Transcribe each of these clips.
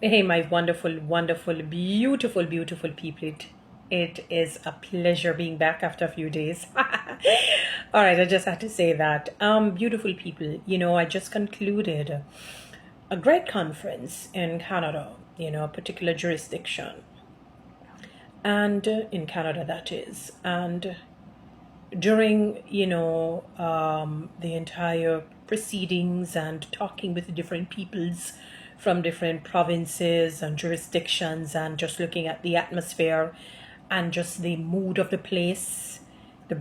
Hey, my wonderful, wonderful, beautiful, beautiful people. It is a pleasure being back after a few days. All right, I just had to say that. Beautiful people, I just concluded a great conference in Canada, a particular jurisdiction, and in Canada, that is. And during, the entire proceedings and talking with different peoples from different provinces and jurisdictions and just looking at the atmosphere and just the mood of the place, the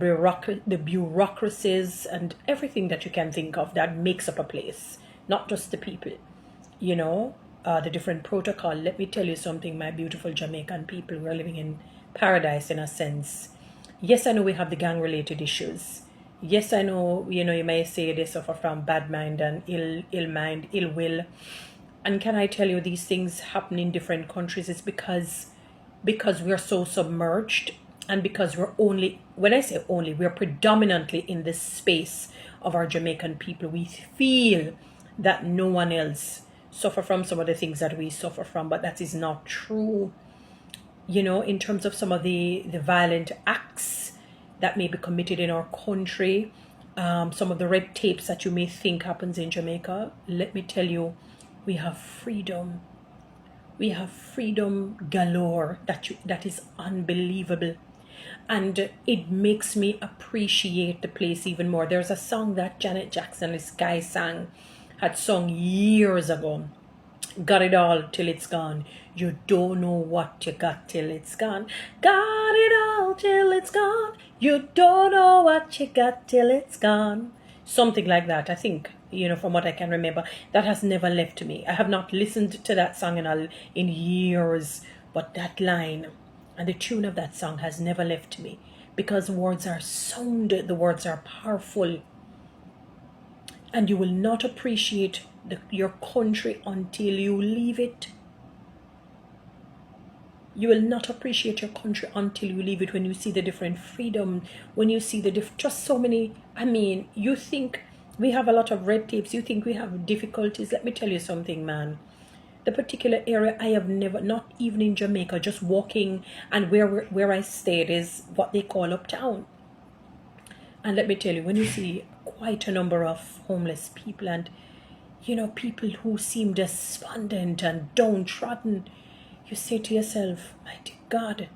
bureaucracies and everything that you can think of that makes up a place, not just the people, you know, the different protocol. Let me tell you something, my beautiful Jamaican people. We're living in paradise in a sense. Yes, I know we have the gang related issues. Yes, I know, you may say they suffer from bad mind and ill mind, ill will. And can I tell you these things happen in different countries? It's because we're so submerged, and because we're only, when I say only, we're predominantly in this space of our Jamaican people. We feel that no one else suffer from some of the things that we suffer from, but that is not true. In terms of some of the violent acts that may be committed in our country, some of the red tapes that you may think happens in Jamaica, let me tell you, we have freedom. We have freedom galore that is unbelievable. And it makes me appreciate the place even more. There's a song that Janet Jackson, this guy sang, had sung years ago. Got it all till it's gone. You don't know what you got till it's gone. Got it all till it's gone. You don't know what you got till it's gone. Something like that, I think, from what I can remember. That has never left me. I have not listened to that song in years, but that line and the tune of that song has never left me, because words are sound, the words are powerful, and you will not appreciate your country until you leave it. You will not appreciate your country until you leave it. When you see the different freedom, when you see just so many, you think we have a lot of red tapes, you think we have difficulties. Let me tell you something, man. The particular area I have never, not even in Jamaica, just walking, and where I stayed is what they call uptown. And let me tell you, when you see quite a number of homeless people, and people who seem despondent and downtrodden, you say to yourself, mighty God.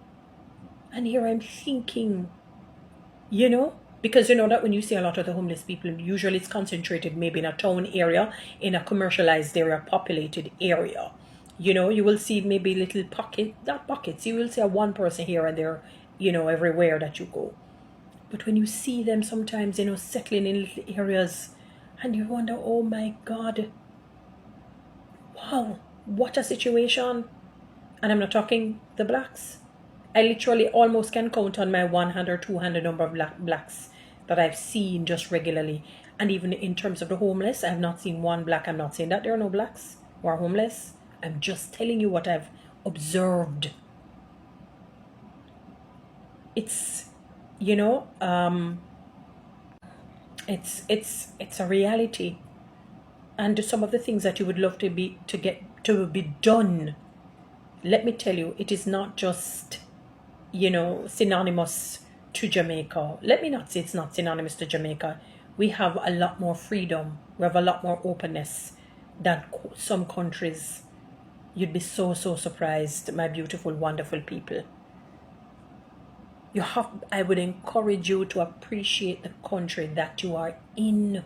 And here I'm thinking, because you know that when you see a lot of the homeless people, usually it's concentrated maybe in a town area, in a commercialized area, populated area. You will see maybe little not pockets, you will see a one person here and there, everywhere that you go. But when you see them sometimes, settling in little areas, and you wonder, oh my God, wow, what a situation. And I'm not talking the blacks. I literally almost can count on my one hand or two hand the number of blacks that I've seen just regularly. And even in terms of the homeless, I have not seen one black. I'm not saying that there are no blacks who are homeless. I'm just telling you what I've observed. It's, it's a reality. And some of the things that you would love to get to be done, let me tell you, it is not just, synonymous to Jamaica. Let me not say it's not synonymous to Jamaica. We have a lot more freedom. We have a lot more openness than some countries. You'd be so, so surprised, my beautiful, wonderful people. I would encourage you to appreciate the country that you are in.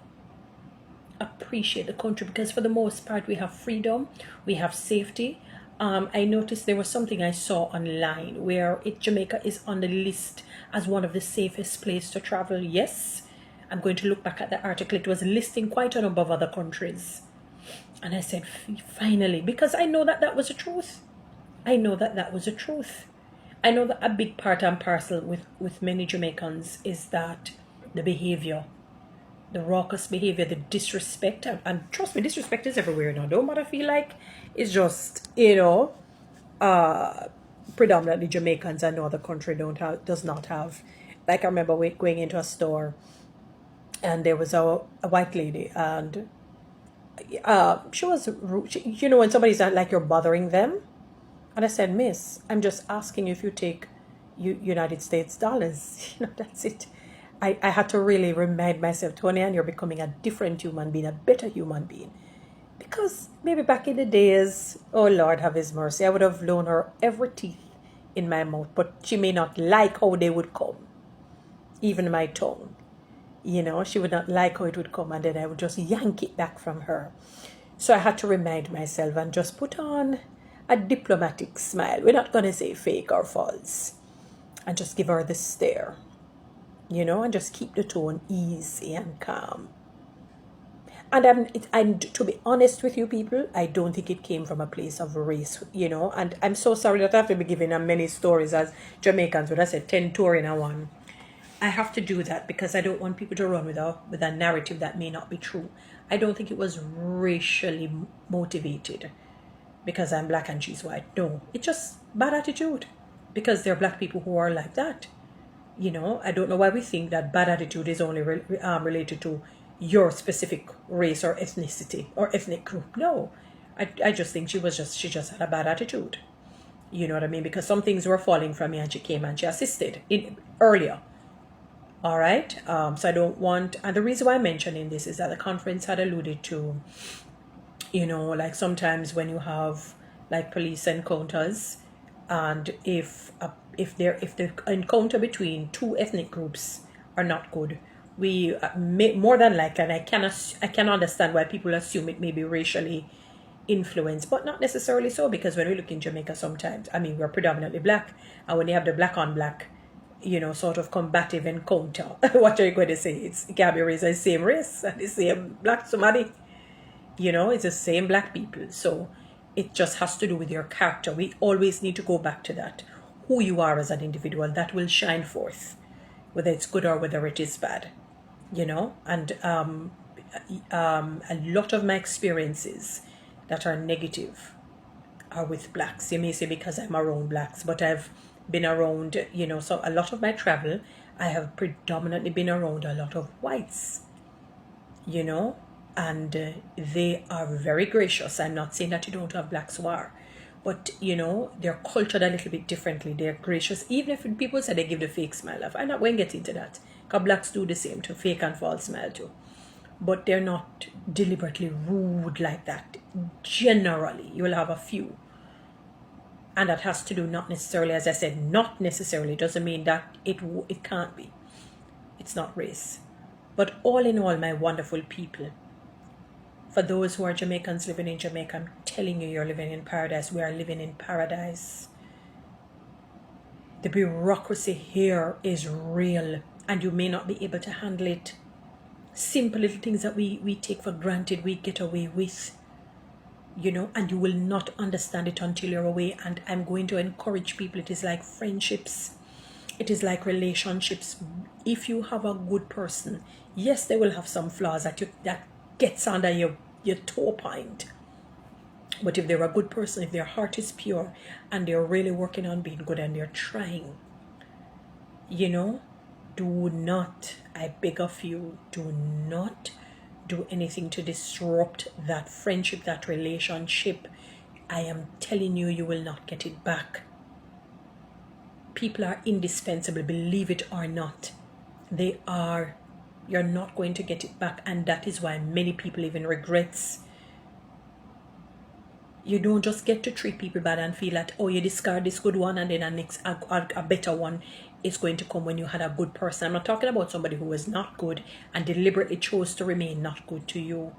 Appreciate the country, because for the most part we have freedom, we have safety. I noticed there was something I saw online where Jamaica is on the list as one of the safest places to travel. Yes, I'm going to look back at the article. It was listing quite a number of other countries. And I said, finally, because I know that was the truth. I know that was the truth. I know that a big part and parcel with many Jamaicans is that the behavior, the raucous behavior, the disrespect, and trust me, disrespect is everywhere now. Don't matter feel like it's just, predominantly Jamaicans. I know the country does not have. Like I remember going into a store, and there was a white lady, and She was rude. You know, when somebody's not like you're bothering them. And I said, Miss, I'm just asking you if you take United States dollars. You know, that's it. I had to really remind myself, Toni-Ann, you're becoming a different human being, a better human being. Because maybe back in the days, oh Lord have his mercy, I would have blown her every teeth in my mouth, but she may not like how they would come, even my tongue. You know, she would not like how it would come, and then I would just yank it back from her. So I had to remind myself and just put on a diplomatic smile. We're not going to say fake or false. And just give her the stare, you know, and just keep the tone easy and calm. And to be honest with you people, I don't think it came from a place of race, you know. And I'm so sorry that I have to be giving them many stories as Jamaicans, but I said 10 touring in one. I have to do that because I don't want people to run with a narrative that may not be true. I don't think it was racially motivated because I'm black and she's white. No, it's just bad attitude because there are black people who are like that. You know, I don't know why we think that bad attitude is only related to your specific race or ethnicity or ethnic group. No, I just think she just had a bad attitude. You know what I mean? Because some things were falling from me and she came and she assisted earlier. All right. So I don't want, and the reason why I'm mentioning this is that the conference had alluded to, you know, like sometimes when you have like police encounters, and if the encounter between two ethnic groups are not good, we more than likely, and I can understand why people assume it may be racially influenced, but not necessarily so, because when we look in Jamaica sometimes, I mean, we're predominantly black, and when you have the black on black, you know, sort of combative encounter, what are you going to say? It can't be race, it's the same race, and the same black somebody, you know, it's the same black people. So it just has to do with your character. We always need to go back to that. Who you are as an individual, that will shine forth, whether it's good or whether it is bad, you know. And a lot of my experiences that are negative are with blacks. You may say because I'm around blacks, but I've been around, you know, so a lot of my travel, I have predominantly been around a lot of whites, you know, and they are very gracious. I'm not saying that you don't have blacks who are, but you know, they're cultured a little bit differently. They're gracious, even if people say they give the fake smile off. I'm not going to get into that, because blacks do the same too, fake and false smile too, but they're not deliberately rude like that. Generally, you will have a few, and that has to do not necessarily, as I said, not necessarily doesn't mean that it can't be. It's not race. But all in all, my wonderful people, for those who are Jamaicans living in Jamaica, I'm telling you, you're living in paradise. We are living in paradise. The bureaucracy here is real, and you may not be able to handle it. Simple little things that we take for granted, we get away with, you know, and you will not understand it until you're away. And I'm going to encourage people. It is like friendships. It is like relationships. If you have a good person, yes, they will have some flaws that gets under your toe point. But if they're a good person, if their heart is pure and they're really working on being good and they're trying, you know, do not, I beg of you, do not do anything to disrupt that friendship, that relationship. I am telling you, you will not get it back. People are indispensable, believe it or not. They are. You're not going to get it back, and that is why many people even regrets. You don't just get to treat people bad and feel that, oh, you discard this good one and then a better one is going to come when you had a good person. I'm not talking about somebody who was not good and deliberately chose to remain not good to you.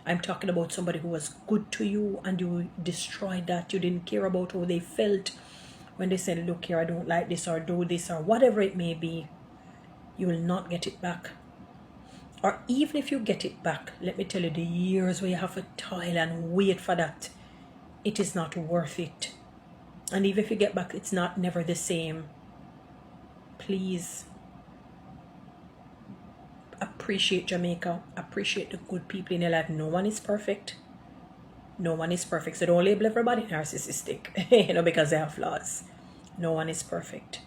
I'm talking about somebody who was good to you and you destroyed that. You didn't care about how they felt when they said, look here, I don't like this, or do this, or whatever it may be. You will not get it back. Or even if you get it back, let me tell you, the years where you have to toil and wait for that, it is not worth it. And even if you get back, it's never the same. Please appreciate Jamaica. Appreciate the good people in your life. No one is perfect. No one is perfect. So don't label everybody narcissistic, you know, because they have flaws. No one is perfect.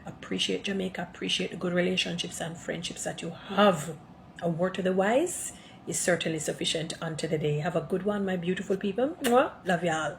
Appreciate Jamaica. Appreciate the good relationships and friendships that you have. A word to the wise, is certainly sufficient unto the day. Have a good one, my beautiful people. Mwah. Love y'all.